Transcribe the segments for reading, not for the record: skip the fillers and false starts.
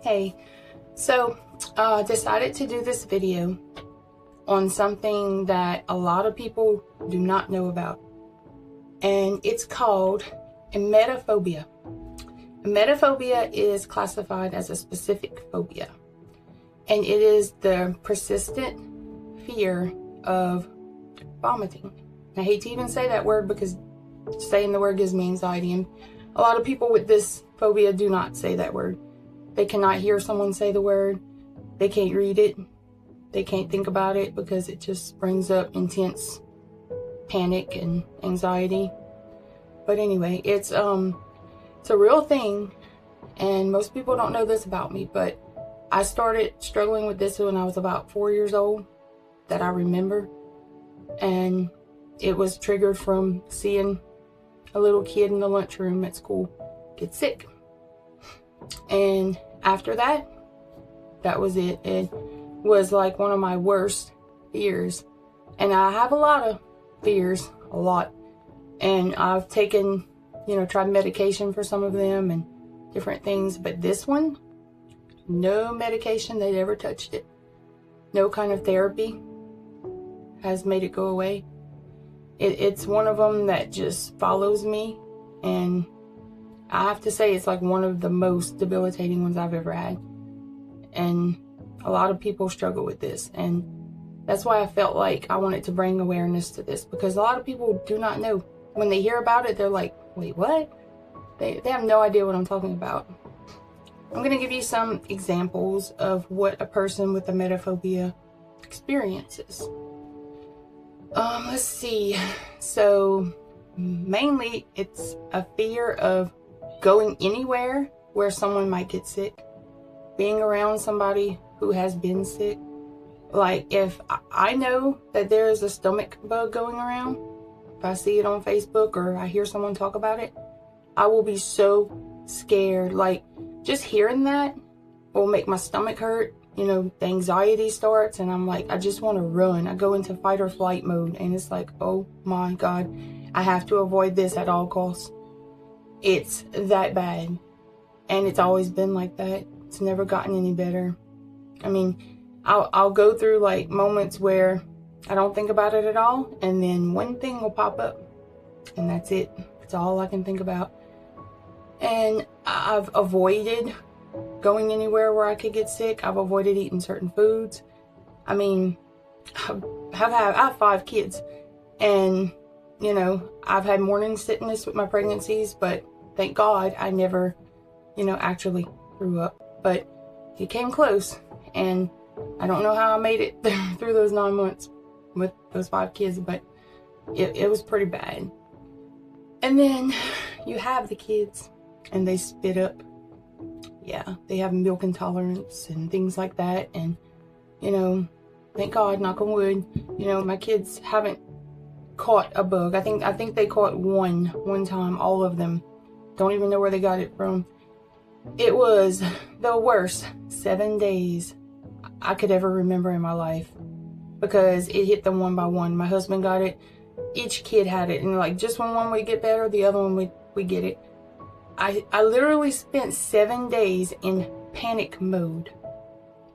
Hey, so decided to do this video on something that a lot of people do not know about, and it's called emetophobia. Emetophobia is classified as a specific phobia, and it is the persistent fear of vomiting. I hate to even say that word because saying the word gives me anxiety, and a lot of people with this phobia do not say that word. They cannot hear someone say the word. They can't read it. They can't think about it because it just brings up intense panic and anxiety. But anyway, it's a real thing, and most people don't know this about me, but I started struggling with this when I was about 4 years old, that I remember. And it was triggered from seeing a little kid in the lunchroom at school get sick. And after that, that was it. It was like one of my worst fears. And I have a lot of fears, a lot. And I've taken, tried medication for some of them and different things. But this one, no medication that ever touched it. No kind of therapy has made it go away. It's one of them that just follows me, and I have to say it's like one of the most debilitating ones I've ever had. And a lot of people struggle with this, and that's why I felt like I wanted to bring awareness to this, because a lot of people do not know. When they hear about it, they're like, wait, what? They have no idea what I'm talking about. I'm going to give you some examples of what a person with emetophobia experiences. Let's see. So mainly it's a fear of going anywhere where someone might get sick, being around somebody who has been sick. Like if I know that there is a stomach bug going around, if I see it on Facebook or I hear someone talk about it, I will be so scared. Like just hearing that will make my stomach hurt. The anxiety starts, and I'm like, I just want to run. I go into fight or flight mode, and it's like, oh my God, I have to avoid this at all costs. It's that bad, and it's always been like that. It's never gotten any better. I mean, I'll go through like moments where I don't think about it at all, and then one thing will pop up, and that's it. It's all I can think about. And I've avoided going anywhere where I could get sick. I've avoided eating certain foods. I mean, I have 5 kids, and I've had morning sickness with my pregnancies, but thank God I never actually threw up. But it came close, and I don't know how I made it through those 9 months with those 5 kids, but it was pretty bad. And then you have the kids, and they spit up. Yeah, they have milk intolerance and things like that. And, thank God, knock on wood, my kids haven't caught a bug. I think they caught one time, all of them. Don't even know where they got it from. It was the worst 7 days I could ever remember in my life, because it hit them one by one. My husband got it. Each kid had it. And like just when one would get better, the other one would get it. I literally spent 7 days in panic mode,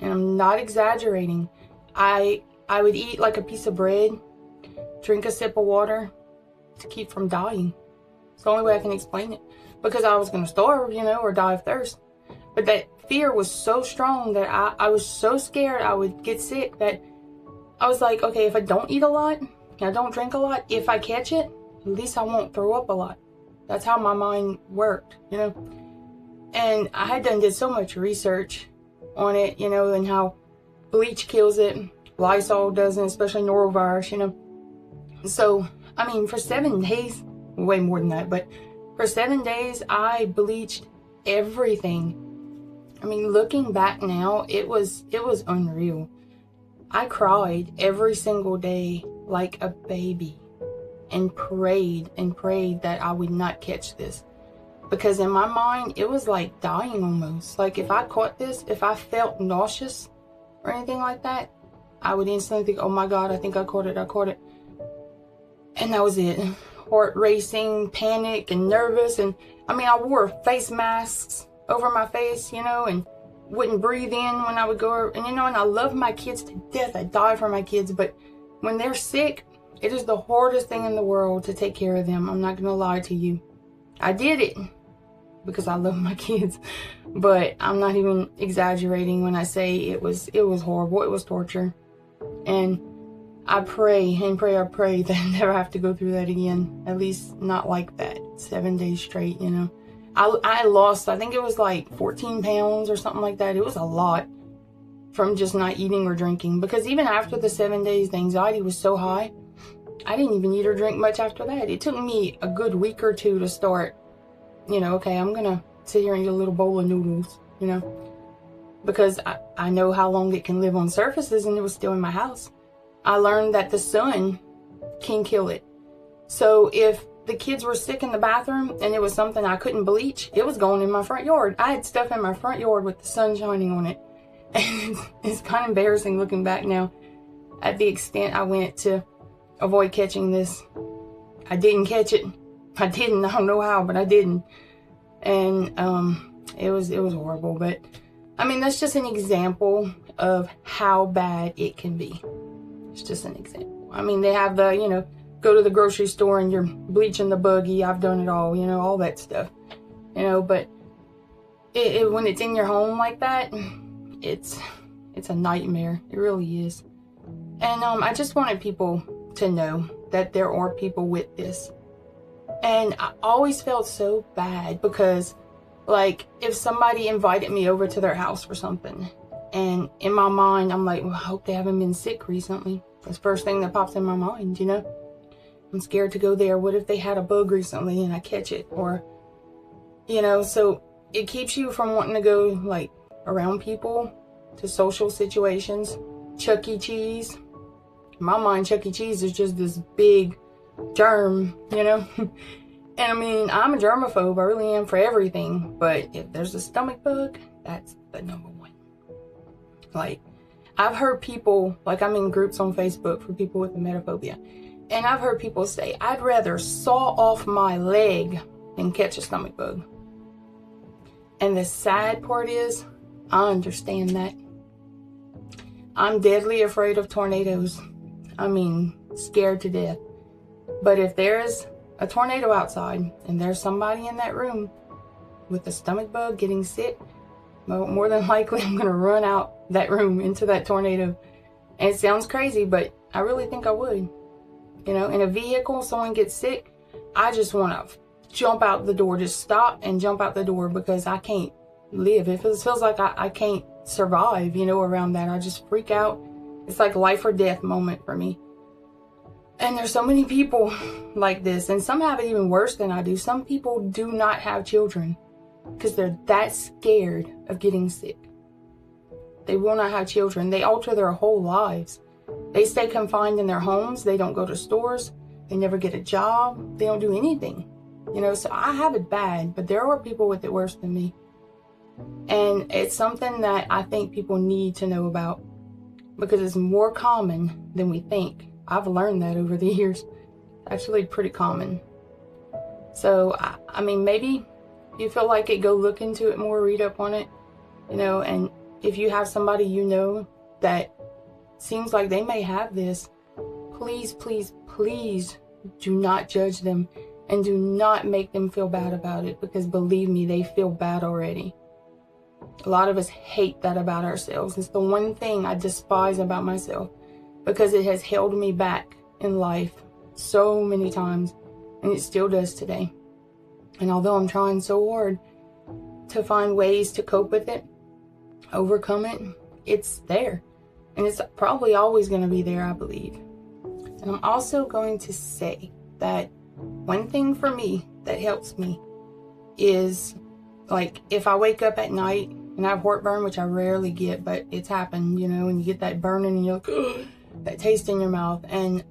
and I'm not exaggerating. I would eat like a piece of bread, drink a sip of water to keep from dying. It's the only way I can explain it, because I was going to starve, or die of thirst. But that fear was so strong that I was so scared I would get sick that I was like, okay, if I don't eat a lot, I don't drink a lot, if I catch it, at least I won't throw up a lot. That's how my mind worked, And I did so much research on it, and how bleach kills it, Lysol doesn't, especially norovirus, So, I mean, for 7 days, way more than that, but for 7 days, I bleached everything. I mean, looking back now, it was unreal. I cried every single day like a baby, and prayed that I would not catch this, because in my mind it was like dying almost. Like if I caught this, if I felt nauseous or anything like that, I would instantly think, oh my God, I think I caught it, and that was it. Heart racing, panic, and nervous. And I mean, I wore face masks over my face, and wouldn't breathe in when I would go, and and I love my kids to death. I die for my kids, but when they're sick, it is the hardest thing in the world to take care of them. I'm not gonna lie to you. I did it because I love my kids, but I'm not even exaggerating when I say it was horrible. It was torture, and I pray that I never have to go through that again. At least not like that, 7 days straight. I lost, I think it was like 14 pounds or something like that. It was a lot from just not eating or drinking, because even after the 7 days, the anxiety was so high, I didn't even eat or drink much after that. It took me a good week or two to start, okay, I'm gonna sit here and eat a little bowl of noodles, because I know how long it can live on surfaces, and it was still in my house. I learned that the sun can kill it. So if the kids were sick in the bathroom and it was something I couldn't bleach, it was going in my front yard. I had stuff in my front yard with the sun shining on it. And it's kind of embarrassing looking back now at the extent I went to avoid catching this. I didn't catch it. I didn't. I don't know how, but I didn't. And it was horrible. But I mean, that's just an example of how bad it can be. It's just an example. I mean, they have the, go to the grocery store and you're bleaching the buggy. I've done it all, all that stuff. But when it's in your home like that, it's a nightmare. It really is. And I just wanted people to know that there are people with this. And I always felt so bad because, like, if somebody invited me over to their house for something, and in my mind, I'm like, well, I hope they haven't been sick recently. That's the first thing that pops in my mind, I'm scared to go there. What if they had a bug recently and I catch it? Or, so it keeps you from wanting to go, like, around people, to social situations. Chuck E. Cheese. In my mind, Chuck E. Cheese is just this big germ, And I mean, I'm a germaphobe. I really am for everything. But if there's a stomach bug, that's the number one. Like, I've heard people, like, I'm in groups on Facebook for people with emetophobia. And I've heard people say, I'd rather saw off my leg than catch a stomach bug. And the sad part is, I understand that. I'm deadly afraid of tornadoes. I mean, scared to death. But if there's a tornado outside and there's somebody in that room with a stomach bug getting sick, well, more than likely I'm going to run out that room into that tornado. And it sounds crazy, but I really think I would. In a vehicle, someone gets sick, I just want to jump out the door, just stop and jump out the door, because I can't live. It feels like I can't survive, around that. I just freak out. It's like life or death moment for me. And there's so many people like this, and some have it even worse than I do. Some people do not have children because they're that scared of getting sick. They will not have children. They alter their whole lives. They stay confined in their homes. They don't go to stores. They never get a job. They don't do anything. So I have it bad, but there are people with it worse than me. And it's something that I think people need to know about, because it's more common than we think. I've learned that over the years. It's actually pretty common. So, I mean, maybe you feel like it, go look into it more, read up on it, and if you have somebody that seems like they may have this, please, please, please do not judge them and do not make them feel bad about it, because believe me, they feel bad already. A lot of us hate that about ourselves. It's the one thing I despise about myself, because it has held me back in life so many times, and it still does today. And although I'm trying so hard to find ways to cope with it, overcome it, it's there. And it's probably always going to be there, I believe. And I'm also going to say that one thing for me that helps me is, like, if I wake up at night and I have heartburn, which I rarely get, but it's happened, and you get that burning and you're like, ugh, that taste in your mouth, and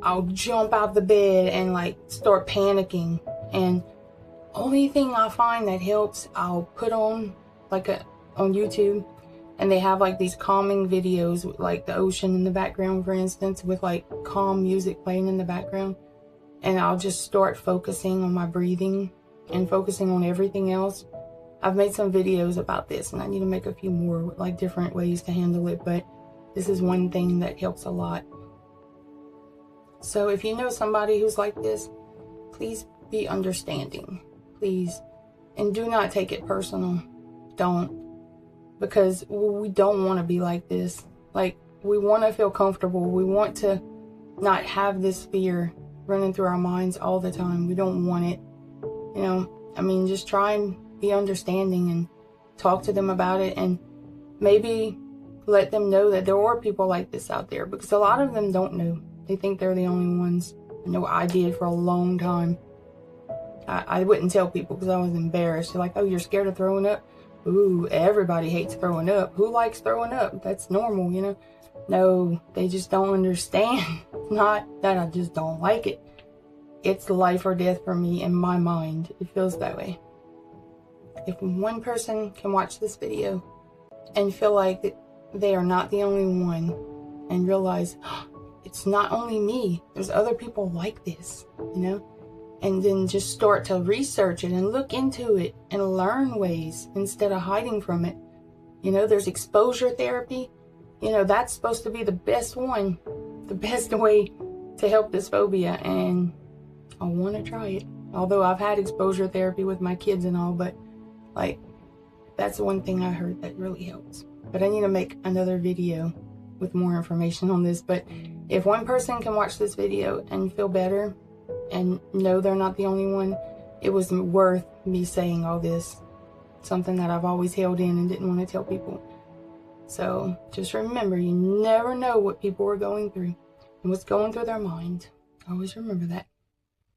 I'll jump out the bed and, like, start panicking. And only thing I find that helps, I'll put on, like, on YouTube, and they have, like, these calming videos with, like, the ocean in the background, for instance, with, like, calm music playing in the background. And I'll just start focusing on my breathing and focusing on everything else. I've made some videos about this, and I need to make a few more, like different ways to handle it, but this is one thing that helps a lot. So if you know somebody who's like this, please be understanding, please. And do not take it personal. Don't. Because we don't want to be like this. Like, we want to feel comfortable. We want to not have this fear running through our minds all the time. We don't want it. You know, I mean, just try and be understanding and talk to them about it, and maybe let them know that there are people like this out there, because a lot of them don't know. They think they're the only ones. I know I did for a long time. I wouldn't tell people because I was embarrassed. They're like, oh, you're scared of throwing up? Ooh, everybody hates throwing up. Who likes throwing up? That's normal, you know? No, they just don't understand. It's not that I just don't like it. It's life or death for me in my mind. It feels that way. If one person can watch this video and feel like they are not the only one, and realize, oh, it's not only me, there's other people like this, you know? And then just start to research it and look into it and learn ways instead of hiding from it. You know, there's exposure therapy. You know, that's supposed to be the best one, the best way to help this phobia. And I want to try it. Although I've had exposure therapy with my kids and all, but like, that's the one thing I heard that really helps. But I need to make another video with more information on this. But if one person can watch this video and feel better, and know they're not the only one, it was worth me saying all this. Something that I've always held in and didn't want to tell people. So just remember, you never know what people are going through and what's going through their mind. Always remember that.